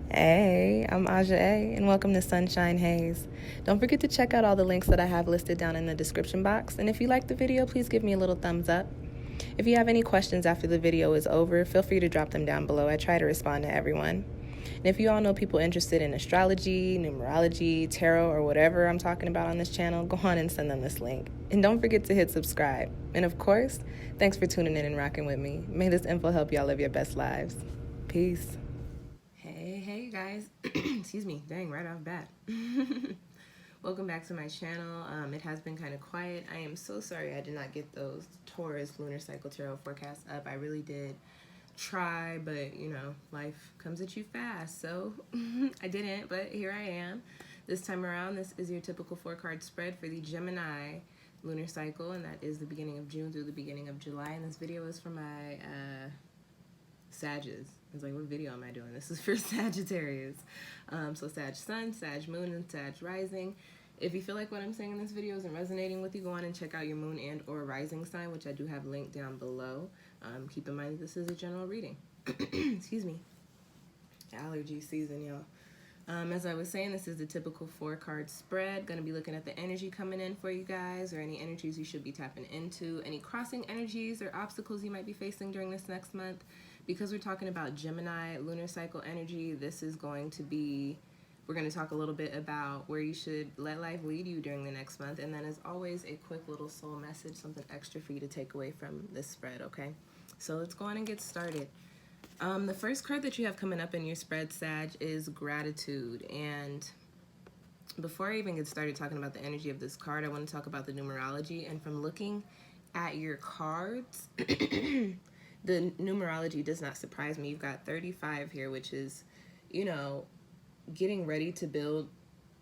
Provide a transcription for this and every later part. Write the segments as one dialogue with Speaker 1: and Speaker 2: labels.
Speaker 1: Hey, I'm Aja A, and welcome to Sunshine Haze. Don't forget to check out all the links that I have listed down in the description box, and if you like the video, please give me a little thumbs up. If you have any questions after the video is over, feel free to drop them down below. I try to respond to everyone. And if you all know people interested in astrology, numerology, tarot, or whatever I'm talking about on this channel, go on and send them this link. And don't forget to hit subscribe. And of course, thanks for tuning in and rocking with me. May this info help y'all live your best lives. Peace. Hey, you guys. Excuse me. Dang, right off bat. Welcome back to my channel. It has been kind of quiet. I am so sorry I did not get those Taurus lunar cycle tarot forecasts up. I really did try, but you know, life comes at you fast, so I didn't, but here I am. This time around, this is your typical 4-card spread for the Gemini lunar cycle, and that is the beginning of June through the beginning of July. And this video is for my Sages. I was like, what video am I doing? This is for Sagittarius. So Sag Sun, Sag Moon, and Sag Rising. If you feel like what I'm saying in this video isn't resonating with you, go on and check out your moon and or rising sign, which I do have linked down below. Keep in mind that this is a general reading. Excuse me. Allergy season, y'all. As I was saying, this is the typical 4-card spread. Going to be looking at the energy coming in for you guys, or any energies you should be tapping into, any crossing energies or obstacles you might be facing during this next month. Because we're talking about Gemini lunar cycle energy, this is going to be, we're going to talk a little bit about where you should let life lead you during the next month. And then as always, a quick little soul message, something extra for you to take away from this spread, okay? So let's go on and get started. The first card that you have coming up in your spread, Sag, is gratitude. And before I even get started talking about the energy of this card, I want to talk about the numerology. And from looking at your cards, the numerology does not surprise me. You've got 35 here, which is, you know, getting ready to build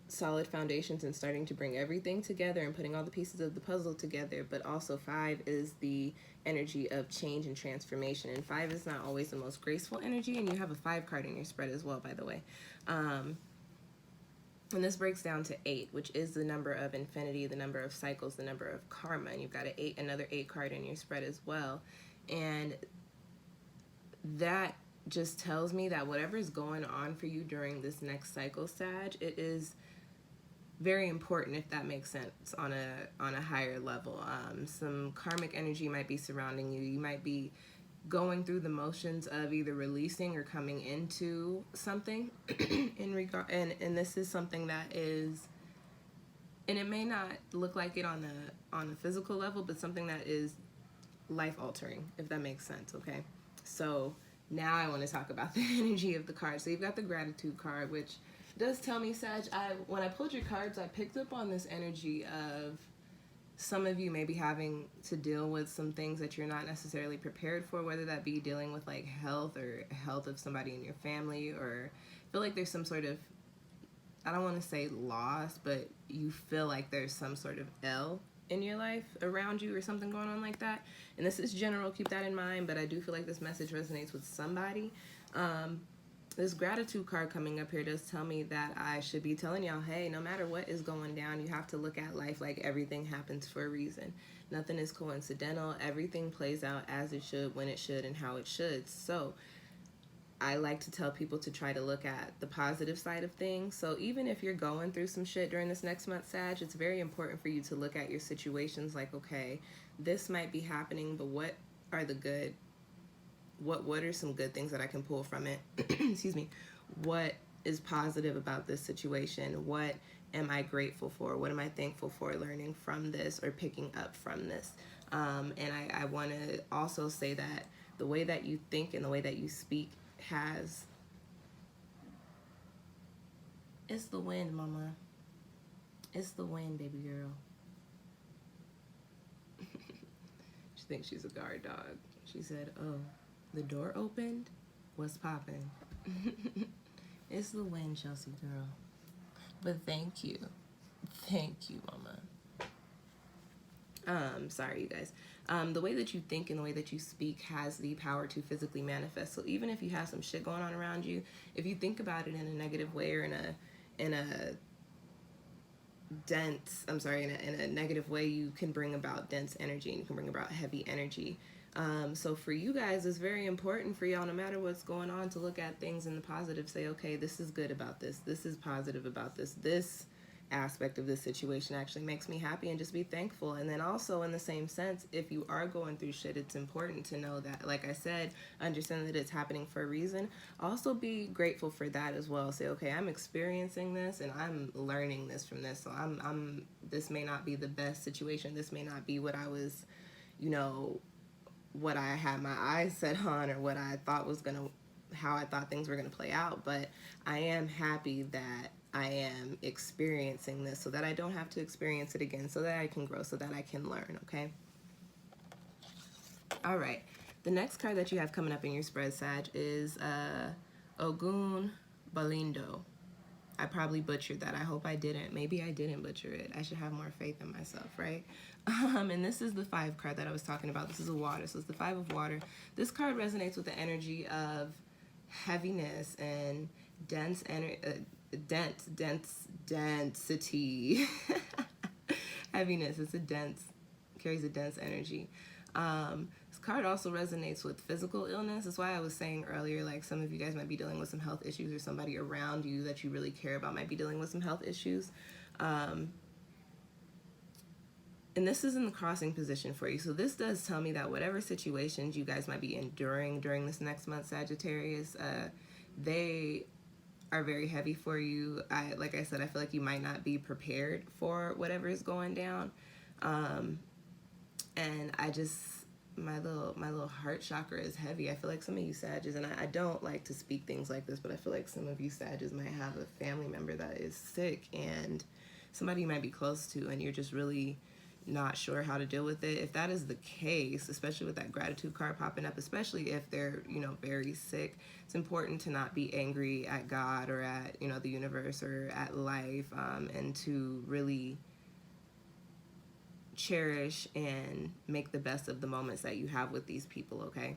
Speaker 1: solid foundations and starting to bring everything together and putting all the pieces of the puzzle together. But also 5 is the energy of change and transformation. And 5 is not always the most graceful energy. And you have a 5 card in your spread as well, by the way. And this breaks down to 8, which is the number of infinity, the number of cycles, the number of karma. And you've got another 8 card in your spread as well. And that just tells me that whatever is going on for you during this next cycle, Sag, it is very important, if that makes sense, on a higher level. Some karmic energy might be surrounding you. You might be going through the motions of either releasing or coming into something in regard, and this is something that is, and it may not look like it on a physical level, but something that is life altering, if that makes sense, okay? So now I want to talk about the energy of the card. So you've got the gratitude card, which does tell me, Sag, when I pulled your cards, I picked up on this energy of some of you maybe having to deal with some things that you're not necessarily prepared for, whether that be dealing with like health or health of somebody in your family, or feel like there's some sort of, I don't want to say loss, but you feel like there's some sort of L in your life around you or something going on like that. And this is general, keep that in mind, but I do feel like this message resonates with somebody. This gratitude card coming up here does tell me that I should be telling y'all, hey, no matter what is going down, you have to look at life like everything happens for a reason. Nothing is coincidental. Everything plays out as it should, when it should, and how it should. So I like to tell people to try to look at the positive side of things. So even if you're going through some shit during this next month, Sag, it's very important for you to look at your situations like, okay, this might be happening, but what are the good, what are some good things that I can pull from it? Excuse me. What is positive about this situation? What am I grateful for? What am I thankful for learning from this or picking up from this? And I want to also say that the way that you think and the way that you speak has, it's the wind, mama. It's the wind, baby girl. She thinks she's a guard dog. She said, oh, the door opened? What's poppin'? It's the wind, Chelsea girl. But thank you. Thank you, mama. Sorry, you guys. The way that you think and the way that you speak has the power to physically manifest. So even if you have some shit going on around you, if you think about it in a negative way or in a dense, in a negative way, you can bring about dense energy and you can bring about heavy energy. So for you guys, it's very important for y'all, no matter what's going on, to look at things in the positive. Say, okay, this is good about this. This is positive about this. This aspect of this situation actually makes me happy, and just be thankful. And then also, in the same sense, if you are going through shit, it's important to know that, like I said, understand that it's happening for a reason. Also be grateful for that as well. Say, okay, I'm experiencing this and I'm learning this from this. So this may not be the best situation. This may not be what I was, what I had my eyes set on, or what I thought was how I thought things were gonna play out. But I am happy that I am experiencing this, so that I don't have to experience it again, so that I can grow, so that I can learn, okay? All right. The next card that you have coming up in your spread, Sag, is Ogun Balindo. I probably butchered that. I hope I didn't. Maybe I didn't butcher it. I should have more faith in myself, right? And this is the 5 card that I was talking about. This is a water, so it's the 5 of water. This card resonates with the energy of heaviness and dense energy. Density. Heaviness. Carries a dense energy. This card also resonates with physical illness. That's why I was saying earlier, like, some of you guys might be dealing with some health issues, or somebody around you that you really care about might be dealing with some health issues. And this is in the crossing position for you. So this does tell me that whatever situations you guys might be enduring during this next month, Sagittarius, they are very heavy for you. Like I said, I feel like you might not be prepared for whatever is going down. And my little heart chakra is heavy. I feel like some of you Sages, and I don't like to speak things like this, but I feel like some of you Sages might have a family member that is sick, and somebody you might be close to, and you're just really not sure how to deal with it. If that is the case, especially with that gratitude card popping up, especially if they're, very sick, it's important to not be angry at God or at, the universe or at life, and to really cherish and make the best of the moments that you have with these people, okay?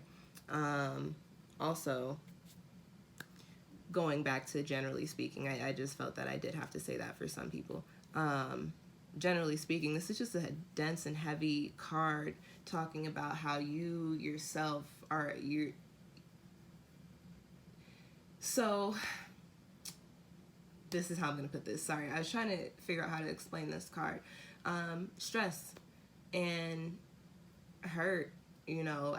Speaker 1: Also, going back to generally speaking, I just felt that I did have to say that for some people. Generally speaking, this is just a dense and heavy card talking about how you yourself are so this is how I'm going to put this. Sorry, I was trying to figure out how to explain this card. Stress and hurt,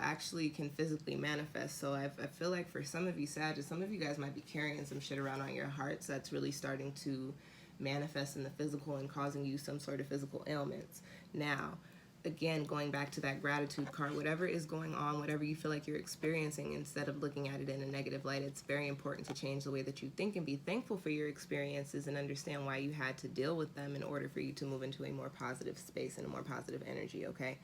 Speaker 1: actually can physically manifest. So I feel like for some of you Sagittarius, some of you guys might be carrying some shit around on your hearts that's really starting to manifest in the physical and causing you some sort of physical ailments. Now, again, going back to that gratitude card, whatever is going on, whatever you feel like you're experiencing, instead of looking at it in a negative light, it's very important to change the way that you think and be thankful for your experiences and understand why you had to deal with them in order for you to move into a more positive space and a more positive energy, okay?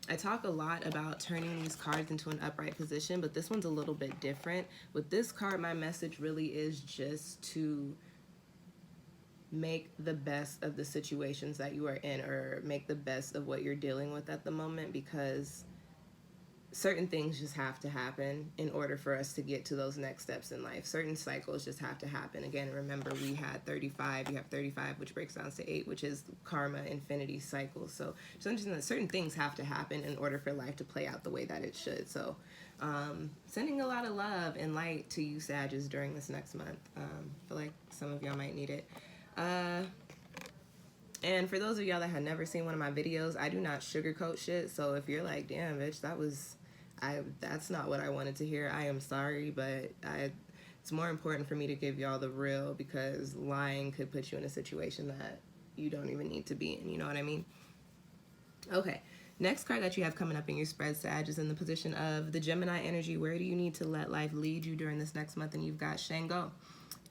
Speaker 1: I talk a lot about turning these cards into an upright position, but this one's a little bit different. With this card, my message really is just to make the best of the situations that you are in, or make the best of what you're dealing with at the moment, because certain things just have to happen in order for us to get to those next steps in life. Certain cycles just have to happen. Again, remember, we had 35, you have 35, which breaks down to 8, which is karma, infinity cycle. So just understand that certain things have to happen in order for life to play out the way that it should. So sending a lot of love and light to you Sagittarius during this next month. I feel like some of y'all might need it. And for those of y'all that have never seen one of my videos, I do not sugarcoat shit. So if you're like, damn, bitch, that's not what I wanted to hear, I am sorry, but it's more important for me to give y'all the real, because lying could put you in a situation that you don't even need to be in, you know what I mean? Okay, next card that you have coming up in your spread, Sag, is in the position of the Gemini energy. Where do you need to let life lead you during this next month? And you've got Shango.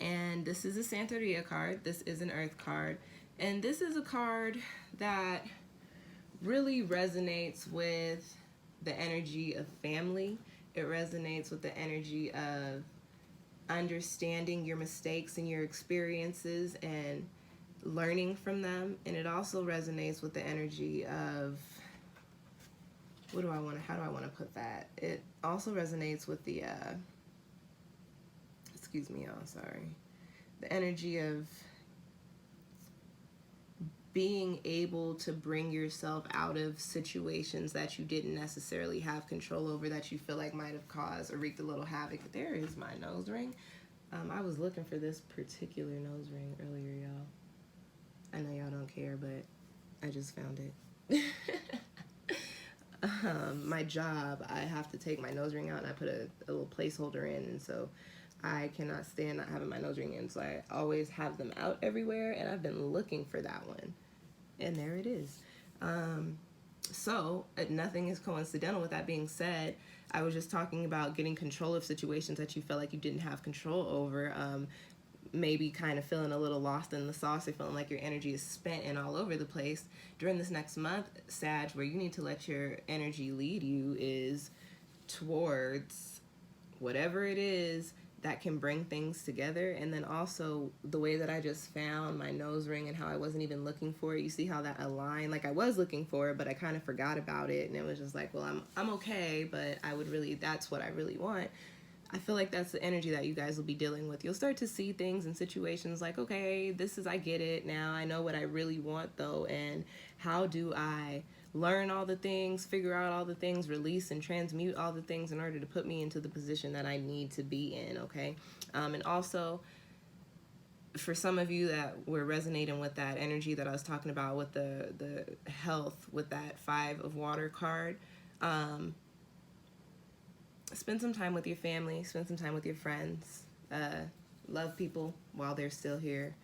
Speaker 1: And this is a Santeria card. This is an earth card. And this is a card that really resonates with the energy of family. It resonates with the energy of understanding your mistakes and your experiences and learning from them. And it also resonates with the energy of, how do I want to put that? It also resonates with the, excuse me, y'all, sorry. The energy of being able to bring yourself out of situations that you didn't necessarily have control over, that you feel like might have caused or wreaked a little havoc. There is my nose ring. I was looking for this particular nose ring earlier, y'all. I know y'all don't care, but I just found it. My job, I have to take my nose ring out and I put a little placeholder in, and so I cannot stand not having my nose ring in, so I always have them out everywhere, and I've been looking for that one. And there it is. So nothing is coincidental. With that being said, I was just talking about getting control of situations that you felt like you didn't have control over. Maybe kind of feeling a little lost in the sauce, or feeling like your energy is spent and all over the place. During this next month, Sag, where you need to let your energy lead you is towards whatever it is that can bring things together. And then also the way that I just found my nose ring and how I wasn't even looking for it. You see how that aligned? Like I was looking for it, but I kind of forgot about it. And it was just like, well, I'm okay, but that's what I really want. I feel like that's the energy that you guys will be dealing with. You'll start to see things in situations like, okay, I get it now. I know what I really want though. And how do I learn all the things, figure out all the things, release and transmute all the things in order to put me into the position that I need to be in, okay? And also, for some of you that were resonating with that energy that I was talking about with the health, with that 5 of Water card, spend some time with your family, spend some time with your friends, love people while they're still here.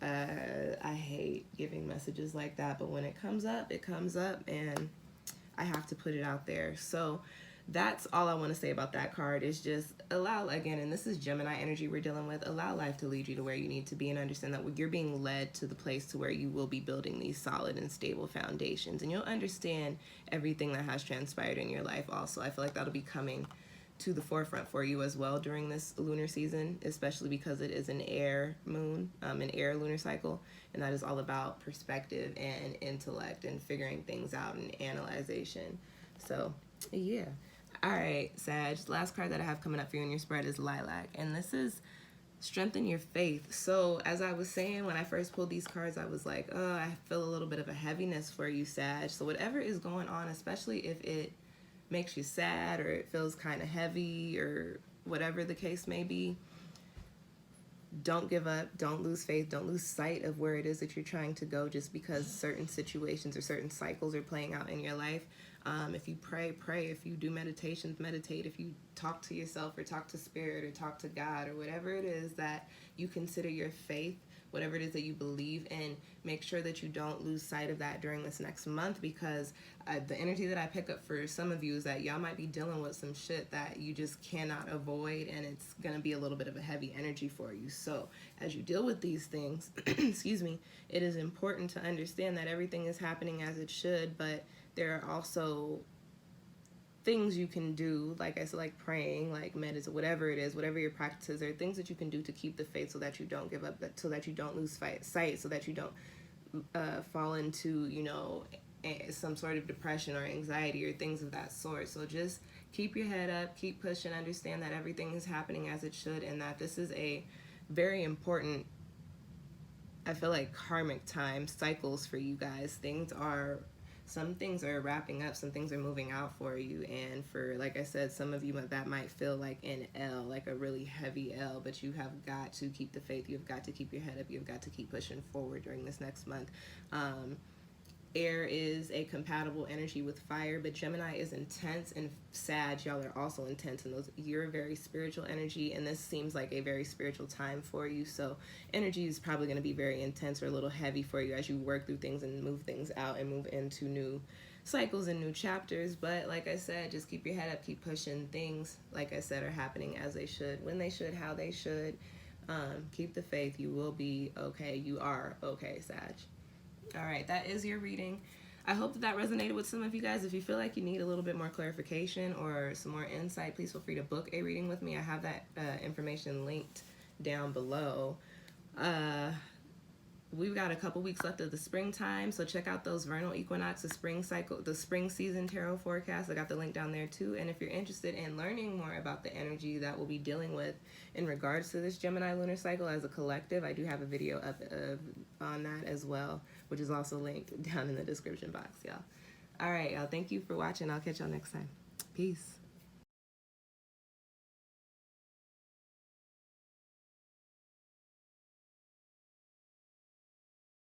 Speaker 1: I hate giving messages like that, but when it comes up, and I have to put it out there. So that's all I want to say about that card, is just allow, again, and this is Gemini energy we're dealing with, allow life to lead you to where you need to be, and understand that you're being led to the place to where you will be building these solid and stable foundations, and you'll understand everything that has transpired in your life also. I feel like that'll be coming to the forefront for you as well during this lunar season, especially because it is an air moon, an air lunar cycle, and that is all about perspective and intellect and figuring things out and analyzation. So yeah. All right, Sag, last card that I have coming up for you in your spread is Lilac, and this is strengthen your faith. So as I was saying, when I first pulled these cards, I was like, oh, I feel a little bit of a heaviness for you, Sag. So whatever is going on, especially if it makes you sad or it feels kind of heavy or whatever the case may be, don't give up, don't lose faith, don't lose sight of where it is that you're trying to go just because certain situations or certain cycles are playing out in your life. If you pray, if you do meditations, meditate, if you talk to yourself or talk to spirit or talk to God or whatever it is that you consider your faith, whatever it is that you believe in, make sure that you don't lose sight of that during this next month, because the energy that I pick up for some of you is that y'all might be dealing with some shit that you just cannot avoid, and it's going to be a little bit of a heavy energy for you. So as you deal with these things, excuse me, it is important to understand that everything is happening as it should, but there are also things you can do, like I said, like praying, like meditate, whatever it is, whatever your practices, there are things that you can do to keep the faith so that you don't give up, so that you don't lose sight, so that you don't fall into, some sort of depression or anxiety or things of that sort. So just keep your head up, keep pushing, understand that everything is happening as it should, and that this is a very important, I feel like, karmic time cycles for you guys. Some things are wrapping up, some things are moving out for you, and for, like I said, some of you that might feel like an L, like a really heavy L, but you have got to keep the faith, you've got to keep your head up, you've got to keep pushing forward during this next month. Air is a compatible energy with fire, but Gemini is intense, and Sag, y'all are also intense, and you're a very spiritual energy, and this seems like a very spiritual time for you, so energy is probably going to be very intense or a little heavy for you as you work through things and move things out and move into new cycles and new chapters. But like I said, just keep your head up, keep pushing. Things, like I said, are happening as they should, when they should, how they should. Keep the faith. You will be okay. You are okay, Sag. All right, that is your reading. I hope that resonated with some of you guys. If you feel like you need a little bit more clarification or some more insight, please feel free to book a reading with me. I have that information linked down below. we've got a couple weeks left of the springtime, so check out those vernal equinox, the spring cycle, the spring season tarot forecast. I got the link down there too. And if you're interested in learning more about the energy that we'll be dealing with in regards to this Gemini lunar cycle as a collective, I do have a video up on that as well, which is also linked down in the description box, y'all. All right, y'all. Thank you for watching. I'll catch y'all next time. Peace.